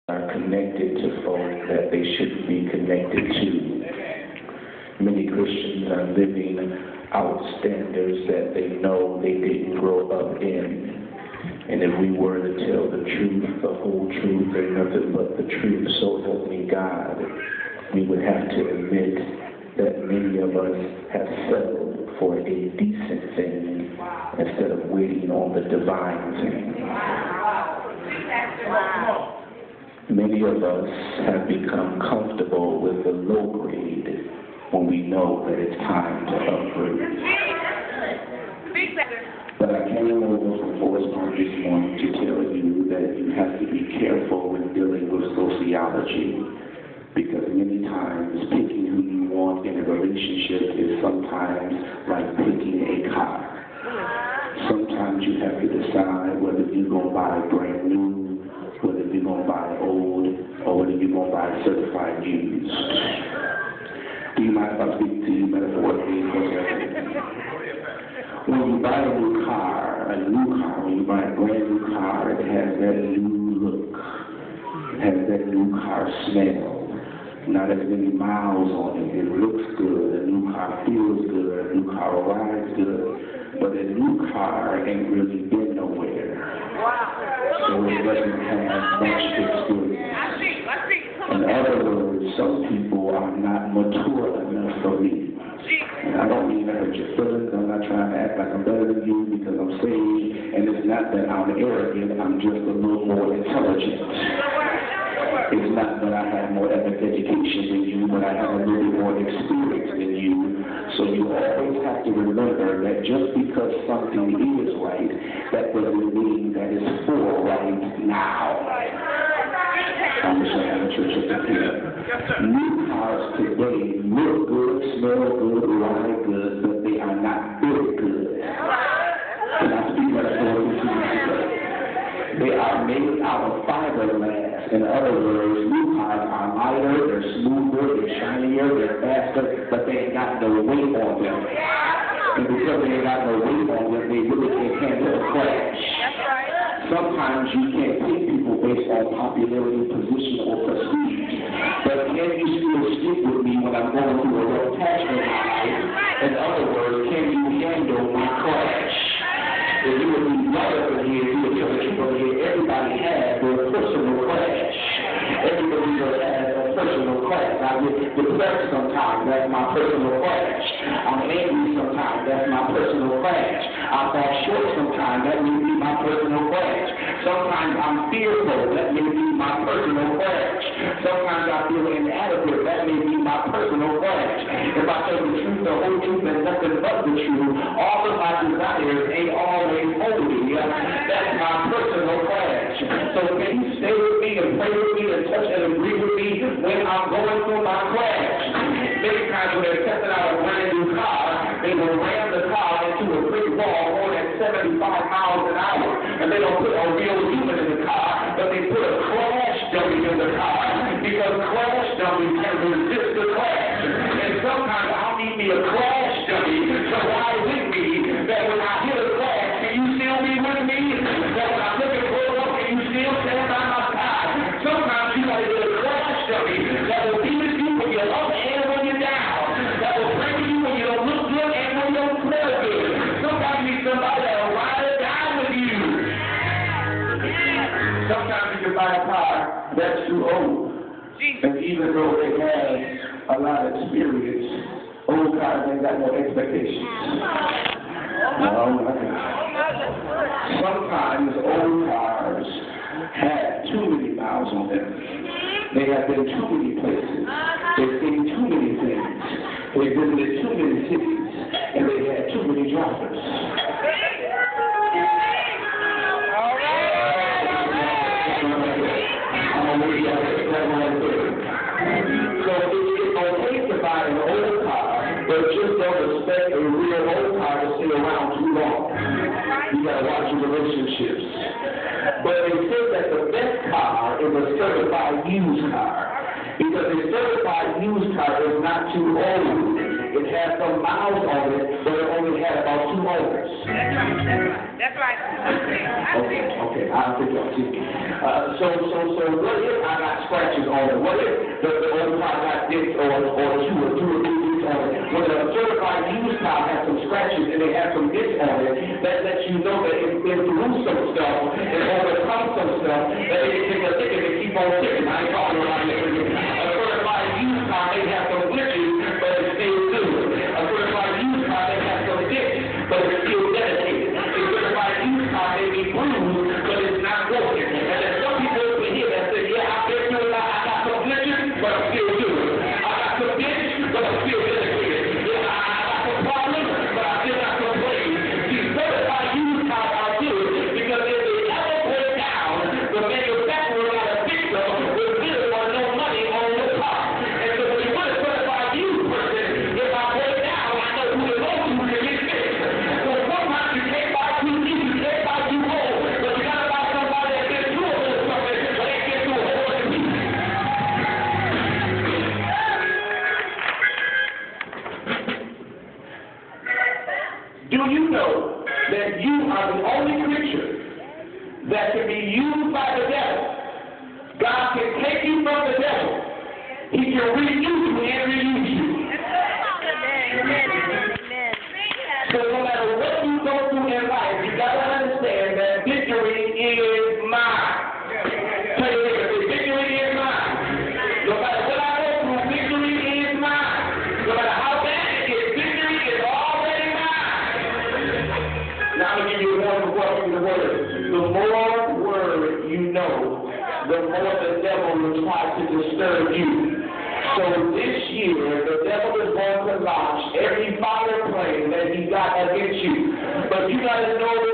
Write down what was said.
are connected to folk that they shouldn't be connected to. Many Christians are living out standards that they know they didn't grow up in. And if we were to tell the truth, the whole truth, and nothing but the truth, so help me God, we would have to admit that many of us have settled for a decent thing instead of waiting on the divine thing. Many of us have become comfortable with the low grade when we know that it's time to upgrade. But I came over from Forest Park this morning to tell you that you have to be careful when dealing with sociology, because many times picking who you want in a relationship is sometimes like picking a car. Sometimes you have to decide whether you're going to buy brand new, whether you're going to buy old, or whether you're going to buy certified used. Do you mind if I speak to you metaphorically for a second? When you buy a new car, when you buy a brand new car, it has that new look. It has that new car smell. Not as many miles on it. It looks good. A new car feels good. A new car rides good. But a new car ain't really been nowhere. So it doesn't have much experience. In other words, some people are not mature enough for me. And I don't mean to hurt your feelings. I'm not trying to act like I'm better than you because I'm saved. And it's not that I'm arrogant. I'm just a little more intelligent. It's not that I have more education than you, but I have a little bit more experience than you. So you always have to remember that just because something is right, that doesn't mean that it's for right now. I wish I had a church up here. New cars today look good, smell good, ride good, but they are not built good. Can I speak metaphorically to you? They are made out of fiberglass. In other words, new cars are lighter, they're smoother, they're shinier, they're faster, but they ain't got no weight on them. And because they ain't got no weight on them, they really can't handle a crash. Sometimes you can't pick people based on popularity, position, or prestige. But can you still stick with me when I'm going through a rough patch in my life? In other words, can you handle my crash? If you would be right over here, you would tell the truth over here, everybody has their personal crash. Everybody has a personal crash. I get depressed sometimes, that's my personal crash. I'm angry sometimes, that's my personal crash. I fall short sometimes, that may be my personal crash. Sometimes I'm fearful, that may be my personal crash. Sometimes I feel inadequate, that may be my personal crash. If I tell the truth, the whole truth, and nothing but the truth, all of my desires ain't always holy. That's my personal crash. So can you stay with me and pray with me and touch and agree with me when I'm going through my crash? Many times when they're testing out a brand new car, they will ram the car into a brick wall more than 75 miles an hour. And they don't put a real human in the car, but they put a crash dummy in the car because crash dummies can resist the crash. And sometimes I'll need me a crash dummy to ride with me that when I hit a crash, can you still be with me? That when I'm looking for up, can you still stand by my side? Sometimes you got to get a crash dummy that will be with you when you're up and when you're down. That will bring you when you don't look good and when you don't smell good. Sometimes you need somebody that will ride or die with you. Sometimes you can buy a car that's too old. And even though it has a lot of experience, old cars ain't got no expectations. Sometimes old cars have too many miles on them. They have been too many places. They've seen too many things. They've visited too many cities. And they had too many drivers. So it's okay to buy an old car, but just don't expect a real old car to stay around too long. You gotta watch your relationships. But they say that the best car is a certified used car. Because a certified used car is not too old. It had some miles on it, but it only had about 2 owners. That's right. Okay, I'll pick up. So what if I got scratches on it? What if the old car got dents or two or three dents on it? When a certified used car has some scratches and they have some dents on it, that lets you know that it's been through some stuff and overcome some stuff that they can take a ticket and keep on ticking. I ain't talking about it. A certified used car may have some glitches, but it's still good. A certified used car may have some dents, but it's still dedicated. A certified used car may be bruised, but it's not broken. And there's some people over here that say, yeah, I've been through it, I got some glitches, but I'm still good. I got some dents, but I'm still dedicated. Yeah, I got some problems, but I still got some praise. See, certified used cars are good because if they ever break down, the manufacturer got to fix them with little or no money on the car. And so when you put a certified used person, if I break down, I know who to go to get fixed. So sometimes you can't buy too cheap, you can't buy too old, but you got to buy somebody that's been through a little something, but they get through a whole bunch of people. Do you know that you are the only creature that can be used by the devil? God can take you from the devil. He can reuse you and reuse you. So no matter what you go through in life, you got to understand that victory is mine. Tell your neighbor, say, victory is mine. No matter what I go through, victory is mine. No matter how bad it is, victory is already mine. Now I'm going to give you one before I give you the word. The more word you know, the more the devil will try to disturb you. So this year, the devil is going to launch every fire plane that he got against you. But you got to know